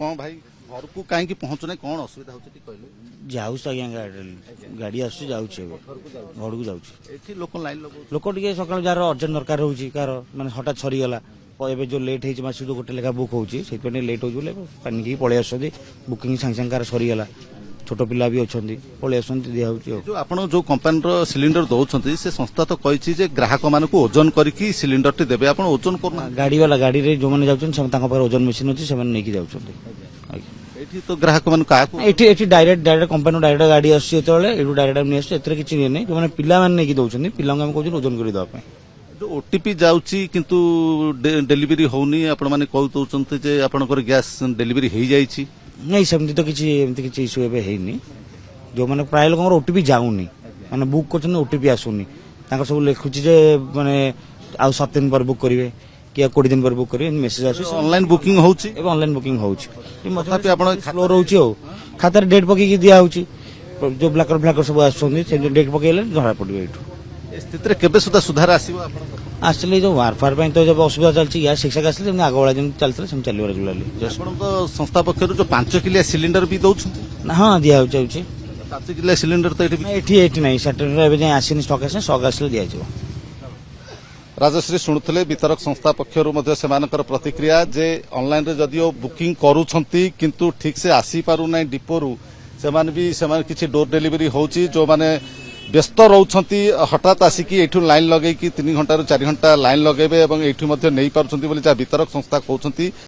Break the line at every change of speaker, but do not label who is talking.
कौन भाई घर को कहीं पहुंचने कौन असुविधा होती कहले
जाऊँ आज्ञा गाड़ी आस घर को जाऊँ
लोक लाइन
लोक टे सकाल जार अर्जेंट दरकार होची कार माने हठात सरीगला एबे जो लेट होती मास गोटे लेखा बुक होची लेट हो पानी पलि आस बुकिंग सांगे सांगे कार सरीगला छोट पिला भी अच्छा पलि आस दिया
जो आपण जो कंपनी सिलिंडर दौरान से संस्था तो कही ग्राहक मान ओजन करके सिलिंडर टी देवे आप ओजन करना
गाड़ी वाला गाड़ी रे जो मैंने जाऊँ ओजन मशीन अच्छी से नहीं जाऊँ
तो ग्राहक मान
डायरेक्ट कंपनी डायरेक्ट गाड़ी आसो डायरेक्ट नहीं आसो किसी नहीं जो पिला नहीं दौरान पिला कौन ओजन कर देवाई
जो ओटीपी जाउची किंतु डेलीवरी होनी आपण माने कह दउचंते जे आपनकर गैस डेलीवरी हो जाइछि
नहीं सेमती तो किसी इश्यू एबे हेनी जो माने प्राय लोक ओटीपी जाऊनी माने बुक करछन ओटीपी आसुनी तांकर सब लिखुची जे माने आ 7 दिन पर बुक करिवे कि 20 दिन पर बुक करिवे मेसेज आसु
ऑनलाइन बुकिंग होउची
एबे ऑनलाइन बुकिंग होउची तथापि आपण स्लो रहउची हो खातार डेट पकी दिया होउची जो ब्लैकर सब आसुनी से डेट पकेले धरा पड़िबे एठू
स्थिति केबे सुधा सुधार आसीबो
आसले जो वारफार तो जब असुविधा चलती गैस शिक्षक आसले आग वाला जमी चलते चलो रेगुलाली
संस्था पक्षर जो 5 किलिया सिलिंडर भी दौरान
हाँ दिया जाऊँगी
5 किलिया सिलिंडर तो
ये नहीं सैटरडे आसनी स्टक आस स्टक आसले दि जाव
राजश्री शुणुले वितरक संस्था पक्षर से प्रतिक्रिया जे ऑनलाइन जदिओ बुकिंग करूछंती किंतु ठीक से आसी पारु नै डिपोरु से किछि डोर डिलीवरी होउची जो माने व्यस्त रोचंती हठात आसिकी एठू लाइन लगे 3 घंटा 4 घंटा लाइन लगेबे एवं एठू मध्य नहीं पारुछंती बोली वितरक संस्था कहउछंती।